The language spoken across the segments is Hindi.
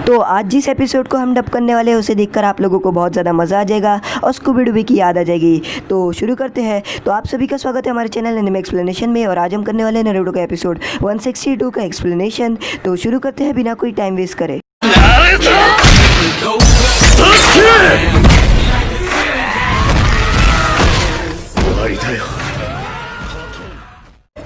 तो आज जिस एपिसोड को हम डब करने वाले हैं उसे देखकर आप लोगों को बहुत ज़्यादा मज़ा आ जाएगा और स्कूबी डूबी की याद आ जाएगी। तो शुरू करते हैं। तो आप सभी का स्वागत है हमारे चैनल एनिमे एक्सप्लेनेशन में और आज हम करने वाले हैं नारुतो का एपिसोड 162 का एक्सप्लेनेशन। तो शुरू करते हैं बिना कोई टाइम वेस्ट करे।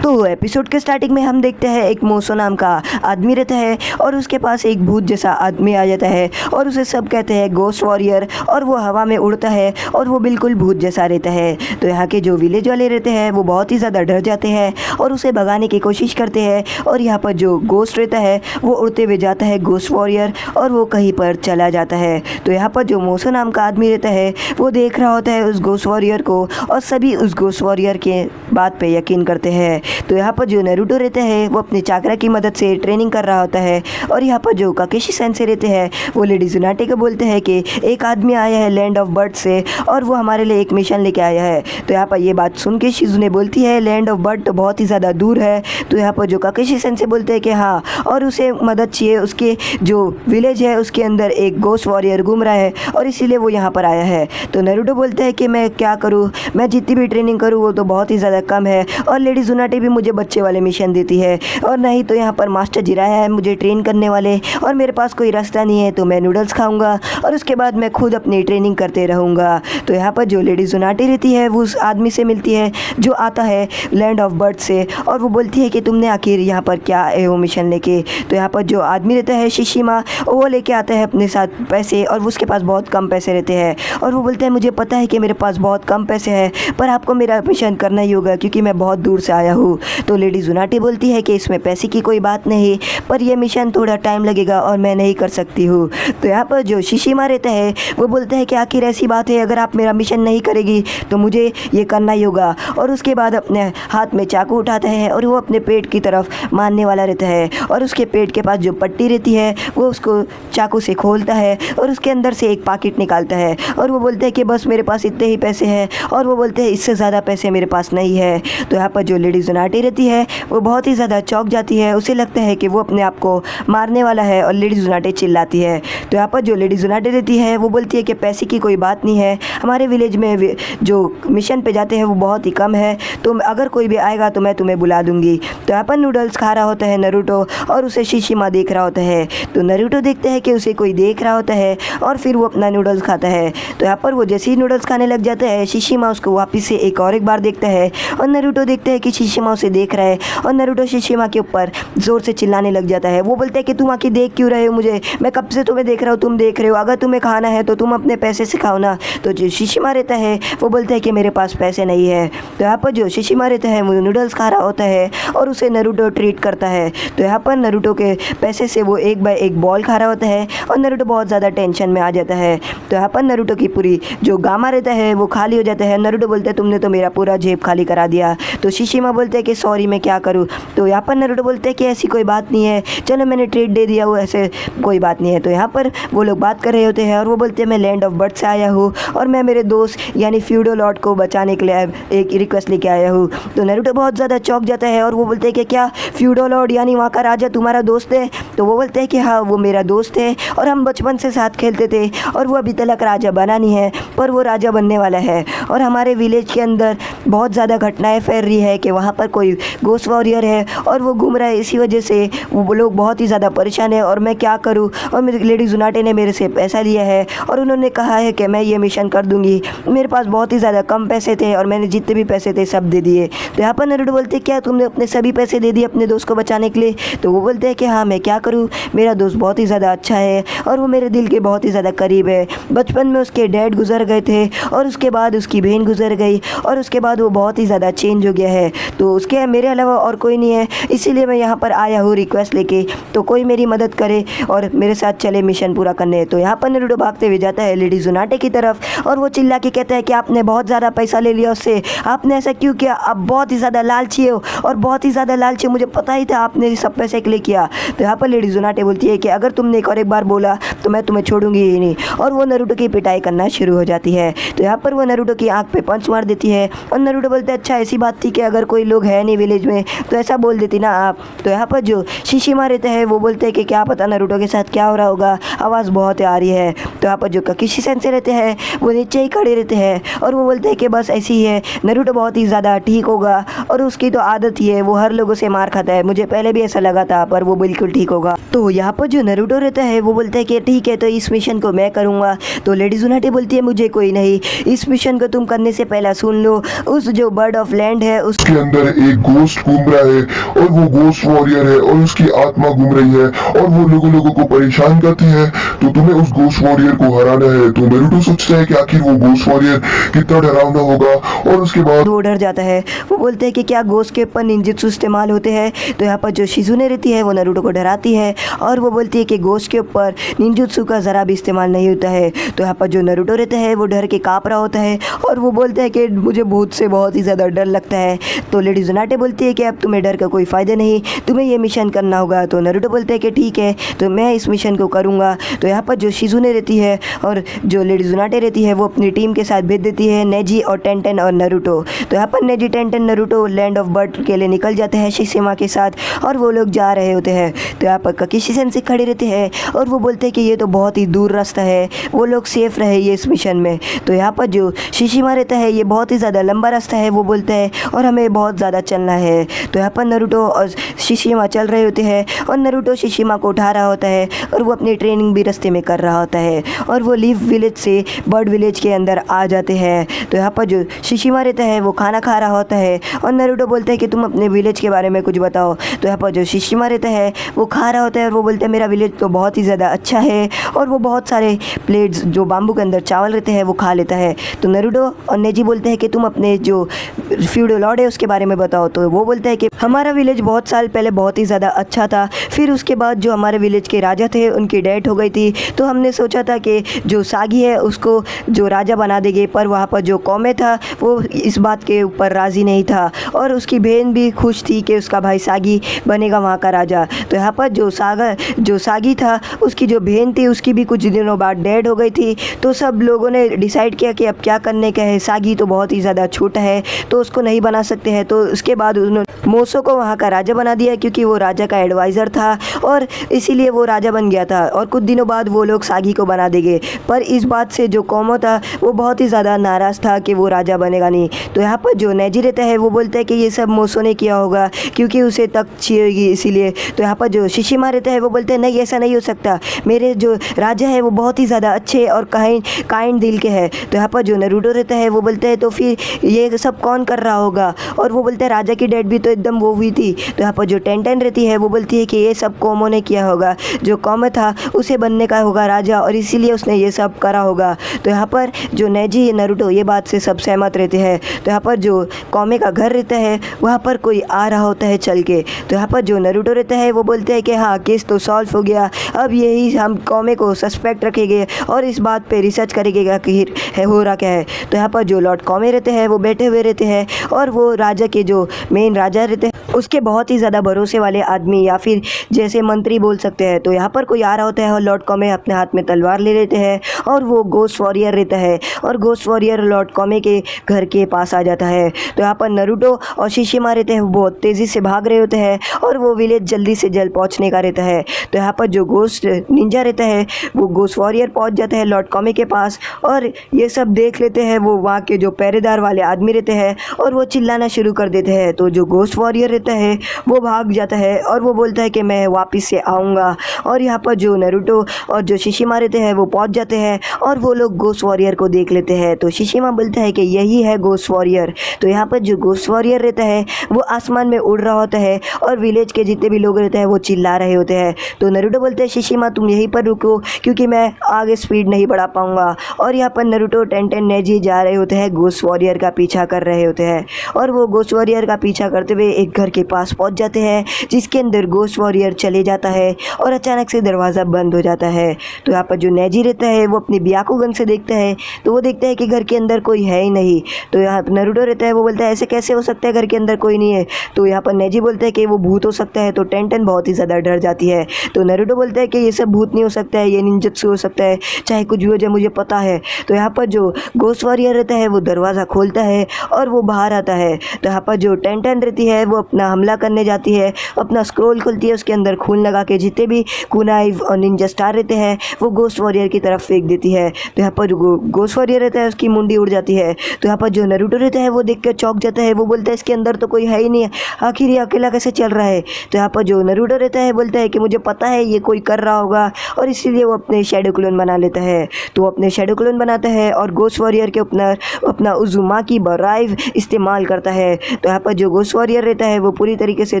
तो एपिसोड के स्टार्टिंग में हम देखते हैं एक मोसो नाम का आदमी रहता है और उसके पास एक भूत जैसा आदमी आ जाता है और उसे सब कहते हैं गोस्ट वॉरियर और वो हवा में उड़ता है और वो बिल्कुल भूत जैसा रहता है। तो यहाँ के जो विलेज वाले रहते हैं वो बहुत ही ज़्यादा डर जाते हैं और उसे भगाने की कोशिश करते हैं और यहाँ पर जो गोस्ट रहता है वो उड़ते हुए जाता है गोस्ट वॉरियर और वो कहीं पर चला जाता है। तो यहाँ पर जो मोसो नाम का आदमी रहता है वो देख रहा होता है उस गोस्ट वॉरियर को और सभी उस गोस्ट वॉरियर के बात पे यकीन करते हैं। तो यहाँ पर जो नारुतो रहते हैं वो अपने चाकरा की मदद से ट्रेनिंग कर रहा होता है और यहाँ पर जो काकेशी सेंसे रहते हैं वो लेडी जुनाटे को बोलते हैं कि एक आदमी आया है लैंड ऑफ बर्ड से और वो हमारे लिए एक मिशन लेके आया है। तो यहाँ पर ये बात सुन के शिजुने बोलती है लैंड ऑफ बर्ड तो बहुत ही ज़्यादा दूर है। तो यहाँ पर जो काकेशी सेंसे बोलते हैं कि हाँ और उसे मदद चाहिए, उसके जो विलेज है उसके अंदर एक गोस्ट वॉरियर घूम रहा है और इसीलिए वो यहाँ पर आया है। तो नारुतो बोलते हैं कि मैं क्या करूँ, मैं जितनी भी ट्रेनिंग करूँ वो तो बहुत ही ज़्यादा कम है और लेडी जुनाटे भी मुझे बच्चे वाले मिशन देती है और नहीं तो यहाँ पर मास्टर जिराया है मुझे ट्रेन करने वाले और मेरे पास कोई रास्ता नहीं है तो मैं नूडल्स खाऊंगा और उसके बाद मैं खुद अपनी ट्रेनिंग करते रहूँगा। तो यहाँ पर जो लेडी जुनाटी रहती है वो उस आदमी से मिलती है जो आता है लैंड ऑफ बर्ड से और वो बोलती है कि तुमने आखिर यहाँ पर क्या आए हो मिशन लेके। तो यहाँ पर जो आदमी रहता है शिशिमा वो लेके आता है अपने साथ पैसे और उसके पास बहुत कम पैसे रहते हैं और वो बोलते हैं मुझे पता है कि मेरे पास बहुत कम पैसे हैं पर आपको मेरा मिशन करना ही होगा क्योंकि मैं बहुत दूर से आया हूँ। तो लेडी जुनाटी बोलती है कि इसमें पैसे की कोई बात नहीं पर यह मिशन थोड़ा टाइम लगेगा और मैं नहीं कर सकती हूँ। तो यहाँ पर जो शिशिमा रहता है वो बोलते हैं कि आखिर ऐसी बात है अगर आप मेरा मिशन नहीं करेगी तो मुझे ये करना ही होगा और उसके बाद अपने हाथ में चाकू उठाता है और वो अपने पेट की तरफ मारने वाला रहता है और उसके पेट के पास जो पट्टी रहती है वो उसको चाकू से खोलता है और उसके अंदर से एक पैकेट निकालता है और वो बोलते हैं कि बस मेरे पास इतने ही पैसे हैं और वो बोलते हैं इससे ज़्यादा पैसे मेरे पास नहीं है। तो यहाँ पर जो लेडी जुनाटी रहती है वो बहुत ही ज़्यादा चौंक जाती है, उसे लगता है कि वो अपने आप को मारने वाला है और लेडी जुनाटे चिल्लाती है। तो यहाँ पर जो लेडी जुनाटे रहती है वो बोलती है कि पैसे की कोई बात नहीं है, हमारे विलेज में जो मिशन पे जाते हैं वो बहुत ही कम है तो अगर कोई भी आएगा तो मैं तुम्हें बुला दूंगी। तो यहाँ पर नूडल्स खा रहा होता है नारुतो और उसे शिशिमा देख रहा होता है। तो नारुतो देखते हैं कि उसे कोई देख रहा होता है और फिर वो अपना नूडल्स खाता है। तो यहाँ पर वो जैसे ही नूडल्स खाने लग जाता है शिशिमा उसको वापस से एक बार देखता है और नारुतो देखते हैं कि शिशिमा उसे देख रहा है और नारुतो शिशिमा के ऊपर ज़ोर से चिल्लाने लग जाता है। वो बोलता है कि तुम आके देख क्यों रहे हो मुझे, मैं कब से तुम्हें देख रहा हूँ, तुम देख रहे हो, अगर तुम्हें खाना है तो तुम अपने पैसे से खाओ ना। तो जो शिशिमा रहता है वो बोलता है कि मेरे पास पैसे नहीं है। तो यहाँ पर जो शिशिमा रहता है वो नूडल्स खा रहा होता है और उसे नारुतो ट्रीट करता है। तो यहाँ पर नारुतो के पैसे से वो एक बाय एक बॉल खा रहा होता है और नारुतो बहुत ज़्यादा टेंशन में आ जाता है। तो यहाँ पर नारुतो की पूरी जो गामा रहता है वो खाली हो जाता है। नारुतो बोलता है तुमने तो मेरा पूरा जेब खाली करा दिया। तो शिशिमा बोलते हैं कि सॉरी मैं क्या करूँ। तो यहाँ पर नारुतो बोलते हैं कि ऐसी कोई बात नहीं है, चलो मैंने ट्रीट दे दिया, वो ऐसे कोई बात नहीं है। तो यहाँ पर वो लोग बात कर रहे होते हैं और वो बोलते हैं मैं लैंड ऑफ बर्ड से आया हूँ और मैं मेरे दोस्त यानी फ्यूडो लॉर्ड को बचाने के लिए एक रिक्वेस्ट लेके आया हूँ। तो नारुतो बहुत ज़्यादा चौंक जाता है और वो बोलते हैं कि क्या फ्यूडो लॉर्ड यानी वहाँ का राजा तुम्हारा दोस्त है। तो वो बोलते हैं कि हाँ वो मेरा दोस्त है और हम बचपन से साथ खेलते थे और वो अभी तक राजा बना नहीं है पर वो राजा बनने वाला है और हमारे विलेज के अंदर बहुत ज़्यादा घटनाएँ फैल रही है कि वहाँ पर कोई गोस्ट वॉरियर है और वो घूम रहा है, इसी वजह से वो लोग बहुत ही ज़्यादा परेशान है और मैं क्या करूँ। और मेरी लेडी जुनाटे ने मेरे से पैसा लिया है और उन्होंने कहा है कि मैं ये मिशन कर दूँगी, मेरे पास बहुत ही ज़्यादा कम पैसे थे और मैंने जितने भी पैसे थे सब दे दिए। तो यहाँ पर नारुतो बोलते क्या तुमने अपने सभी पैसे दे दिए अपने दोस्त को बचाने के लिए। तो वो बोलते हैं कि हाँ मैं क्या करूँ, मेरा दोस्त बहुत ही ज़्यादा अच्छा है और वो मेरे दिल के बहुत ही ज़्यादा करीब है। बचपन में उसके डैड गुजर गए थे और उसके बाद उसकी बहन गुजर गई और उसके बाद वो बहुत ही ज़्यादा चेंज हो गया है तो उसके मेरे अलावा और कोई नहीं है, इसीलिए मैं यहाँ पर आया हूँ रिक्वेस्ट लेके, तो कोई मेरी मदद करे और मेरे साथ चले मिशन पूरा करने। तो यहाँ पर नारुतो भागते हुए जाता है लेडी जुनाटे की तरफ और वो चिल्ला के कहता है कि आपने बहुत ज़्यादा पैसा ले लिया उससे, आपने ऐसा क्यों किया, आप बहुत ही ज़्यादा लालची हो और बहुत ही ज़्यादा लालची, मुझे पता ही था आपने सब पैसे के लिए किया। तो यहाँ पर लेडी जुनाटे बोलती है कि अगर तुमने एक बार बोला तो मैं तुम्हें छोड़ूंगी ही नहीं और वो नारुतो की पिटाई करना शुरू हो जाती है। तो यहाँ पर वो नारुतो की आँख पे पंच मार देती है और नारुतो बोलते हैं अच्छा ऐसी बात थी कि अगर कोई लोग है नहीं विलेज में, तो ऐसा बोल देती ना आप। तो यहाँ पर जो शिशिमा रहते हैं वो बोलते हैं कि क्या पता नारुतो के साथ क्या हो रहा होगा, आवाज़ बहुत आ रही है। तो यहाँ पर जो ककिशी सेंसे रहते हैं वो नीचे ही खड़े रहते हैं और वो बोलते हैं कि बस ऐसी ही है, नारुतो बहुत ही ज़्यादा ठीक होगा और उसकी तो आदत ही है, वो हर लोगों से मार खाता है, मुझे पहले भी ऐसा लगा था पर वो बिल्कुल ठीक होगा। तो यहाँ पर जो नारुतो रहता है वो बोलता है कि ठीक है तो इस मिशन को मैं करूँगा। तो लेडी जुनाटे बोलती है मुझे कोई नहीं, इस मिशन को तुम करने से पहले सुन लो, उस जो बर्ड ऑफ लैंड है उसके अंदर एक गोस्ट घूम रहा है और वो गोस्ट वॉरियर है और उसकी आत्मा घूम रही है और वो लोगों को परेशान करती है, तो तुम्हें उस गोस्ट वॉरियर को हराना है। तो नारुतो सोचता है कि आखिर वो गोस्ट वॉरियर कितना डरावना होगा और उसके बाद वो डर जाता है। वो बोलते हैं कि क्या गोस्ट के ऊपर निंजुत्सु इस्तेमाल होते हैं। तो यहाँ पर जो शिजुने रहती है वो नारुतो को डराती है और वो बोलती है कि गोस्ट के ऊपर निंजुत्सु का ज़रा भी इस्तेमाल नहीं होता है। तो यहाँ पर जो नारुतो रहता है वो डर के काँप रहा होता है और वो बोलता है कि मुझे भूत से बहुत ही ज़्यादा डर लगता है। तो लेडी जुनाटे बोलती है कि अब तुम्हें डर का कोई फ़ायदा नहीं, तुम्हें ये मिशन करना होगा। तो नारुतो बोलते हैं कि ठीक है तो मैं इस मिशन को करूँगा। तो यहाँ पर जो शिजुने रहती है और जो लेडी जुनाटे रहती है वो अपनी टीम के साथ भेज देती है नेजी और टेंटेन और नारुतो। तो यहाँ पर Neji, Tenten, Naruto land of bird के लिए निकल जाते हैं शिशिमा के साथ और वो लोग जा रहे होते हैं। तो यहाँ पर ककिशी सेंसे खड़े रहते हैं और वो बोलते हैं कि ये तो बहुत ही दूर रास्ता है, वो लोग सेफ रहे ये इस मिशन में। तो यहाँ पर जो शिशिमा रहता है ये बहुत ही ज़्यादा लंबा रास्ता है वो बोलता है और हमें बहुत ज़्यादा चलना है। तो यहाँ पर नारुतो और शिशिमा चल रहे होते हैं और नारुतो शिशिमा को उठा रहा होता है और वो अपनी ट्रेनिंग भी रास्ते में कर रहा होता है और वो लीफ विलेज से बर्ड विलेज के अंदर आ जाते हैं। तो यहाँ पर जो शिशिमा रहता है वो खाना खा रहा होता है और नारुतो बोलता है कि तुम अपने विलेज के बारे में कुछ बताओ। तो यहाँ पर जो शिशिमा रहता है वो खा रहा होता है और वो बोलता है मेरा विलेज तो बहुत ही ज़्यादा अच्छा है और वो बहुत सारे प्लेट्स जो बाम्बू के अंदर चावल रहते हैं वो खा लेता है। तो नारुतो और नेजी बोलते हैं कि तुम अपने जो फ्यूडल लॉर्ड है उसके बारे में बताओ। तो वो बोलता है कि हमारा विलेज बहुत साल पहले बहुत ही ज़्यादा अच्छा था, फिर उसके बाद जो हमारे विलेज के राजा थे उनकी डेथ हो गई थी, तो हमने सोचा था कि जो सागी है उसको जो राजा बना देंगे, पर वहाँ पर जो कौमे था वो इस बात के ऊपर राज़ी नहीं था और उसकी बहन भी खुश थी कि उसका भाई सागी बनेगा वहाँ का राजा। तो यहाँ पर जो सागी था उसकी जो बहन थी उसकी भी कुछ दिनों बाद डेथ हो गई थी। तो सब लोगों ने डिसाइड किया कि अब क्या करने का है, सागी तो बहुत ही ज़्यादा छोटा है तो उसको नहीं बना सकते हैं। तो उसके बाद उन्होंने मोसो को वहाँ का राजा बना दिया क्योंकि वो राजा का एडवाइज़र था और इसीलिए वो राजा बन गया था और कुछ दिनों बाद वो लोग सागी को बना देंगे। पर इस बात से जो कौमो था वो बहुत ही ज़्यादा नाराज़ था कि वो राजा बनेगा नहीं। तो यहाँ पर जो नेजी रहता है वो बोलता है कि ये सब मोसो ने किया होगा क्योंकि उसे तख्त चाहिए इसीलिए। तो यहाँ पर जो शिशिमा रहता है वो बोलते हैं नहीं ऐसा नहीं हो सकता, मेरे जो राजा है वो बहुत ही ज़्यादा अच्छे और काइंड दिल के हैं। तो यहाँ पर जो नारुतो रहता है वो बोलते हैं तो फिर ये सब कौन कर रहा होगा, और वो बोलते हैं राजा की डेथ भी तो एकदम वो हुई थी। तो यहाँ पर जो टेंटेन रहती है वो बोलती है कि ये सब कौमों ने किया होगा, जो कौम था उसे बनने का होगा राजा और इसीलिए उसने ये सब करा होगा। तो यहाँ पर जो नेजी नारुतो ये बात से सब सहमत रहते हैं। तो यहाँ पर जो कौमे का घर रहता है वहाँ पर कोई आ रहा होता है चल के। तो यहाँ पर जो नारुतो रहता है वो बोलते हैं कि हाँ केस तो सॉल्व हो गया, अब यही हम कौमे को सस्पेक्ट रखेंगे और इस बात पे रिसर्च करेंगे कि हो रहा क्या है। तो यहाँ पर जो लॉर्ड कौमे रहते हैं वो बैठे हुए रहते हैं और वो राजा के जो मेन राजा रहते हैं उसके बहुत ही ज़्यादा भरोसे वाले आदमी या फिर जैसे मंत्री बोल सकते हैं। तो यहाँ पर कोई आ रहा होता है और लॉर्ड कौमे अपने हाथ में तलवार ले लेते हैं और वो गोस्ट वॉरियर रहता है और गोस्ट वॉरियर लॉर्ड कौमे के घर के पास आ जाता है। तो यहाँ पर नारुतो और शिशिमा रहते हैं वो बहुत तेज़ी से भाग रहे होते हैं और वो विलेज जल्दी से जल्द पहुँचने का रहता है। तो यहाँ पर जो गोस्ट निंजा रहता है वो गोस्ट वॉरियर पहुँच जाता है लॉर्ड कौमे के पास और ये सब देख लेते हैं वो वहाँ के जो पहरेदार वाले आदमी रहते हैं और वो चिल्लाना शुरू कर देते हैं। तो जो गोस्ट वॉरियर रहता है वो भाग जाता है और वो बोलता है कि मैं वापस से आऊँगा। और यहाँ पर जो नारुतो और जो शिशिमा रहते हैं वो पहुँच जाते हैं और वो लोग गोस्ट वॉरियर को देख लेते हैं। तो शिशिमा बोलता है कि यही है गोस्ट वॉरियर। तो यहाँ पर जो गोस्ट वॉरियर रहता है वो आसमान में उड़ रहा होता है और विलेज के जितने भी लोग रहते हैं वो चिल्ला रहे होते हैं। तो नारुतो बोलते हैं शिशिमा तुम यहीं पर रुको क्योंकि मैं आगे स्पीड नहीं बढ़ा पाऊँगा। और यहाँ पर नारुतो टेंटेन नेजी जा रहे होते हैं गोस्ट वॉरियर का पीछा कर रहे होते हैं और वो गोस्ट वॉरियर का पीछा करते हुए एक घर के पास पहुंच जाते हैं, जिसके अंदर गोस्ट वॉरियर चले जाता है और अचानक से दरवाज़ा बंद हो जाता है। तो यहाँ पर जो नेजी रहता है वो अपनी ब्याकुगन से देखता है, तो वो देखता है कि घर के अंदर कोई है ही नहीं। तो यहाँ पर नरूटो रहता है, वो बोलता है ऐसे कैसे हो सकता है, घर के अंदर कोई नहीं है। तो यहाँ पर नेजी बोलता है कि वो भूत हो सकता है। तो टेंटन बहुत ही ज़्यादा डर जाती है। तो नरूटो बोलता है कि ये सब भूत नहीं हो सकता है, ये निंजत्सु हो सकता है, चाहे कुछ भी हो जाए मुझे पता है। तो यहाँ पर जो गोस्ट वॉरियर रहता है वो दरवाज़ा खोलता है और वो बाहर आता है। तो यहाँ पर जो टेंटन रहती है वो अपना हमला करने जाती है, अपना स्क्रोल खोलती है, उसके अंदर खून लगा के जितने भी कुनाई और निंजा स्टार रहते हैं वो गोस्ट वॉरियर की तरफ फेंक देती है। तो यहाँ पर जो गोस्ट वॉरियर रहता है उसकी मुंडी उड़ जाती है। तो यहाँ पर जो नरूटो रहता है वो देख कर चौंक जाता है, वो बोलता है इसके अंदर तो कोई है ही नहीं है, आखिर ये अकेला कैसे चल रहा है। तो यहाँ पर जो नरूटो रहता है बोलता है कि मुझे पता है ये कोई कर रहा होगा, और इसीलिए वो अपने शैडो क्लोन बना लेता है। तो वो अपने शैडो क्लोन बनाता है और गोस्ट वॉरियर के अपना उजुमाकी बराइव इस्तेमाल करता है। तो यहाँ पर जो गोस्ट वॉरियर रहता है वो पूरी तरीके से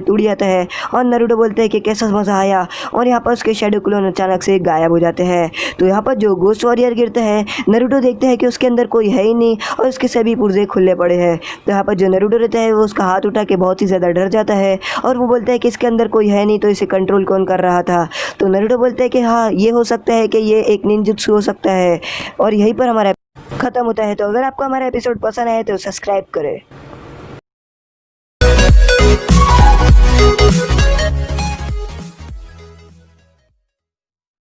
टूट जाता है और नरूटो बोलता है कि कैसा मज़ा आया, और यहाँ पर उसके शैडो क्लोन अचानक से गायब हो जाते हैं। तो यहाँ पर जो गोस्ट वॉरियर गिरता है, नरूटो देखते हैं कि उसके अंदर कोई है ही नहीं और उसके सभी पुर्जे खुले पड़े हैं। तो यहाँ पर जो नरूटो रहता है वो उसका हाथ उठा के बहुत ही ज़्यादा डर जाता है और वो बोलता है कि इसके अंदर कोई है नहीं, तो इसे कंट्रोल कौन कर रहा था। तो नरूटो बोलता है कि हाँ ये हो सकता है कि ये एक निंजुत्सु हो सकता है। और यहीं पर हमारा ख़त्म होता है। तो अगर आपको हमारा एपिसोड पसंद आए तो सब्सक्राइब करें।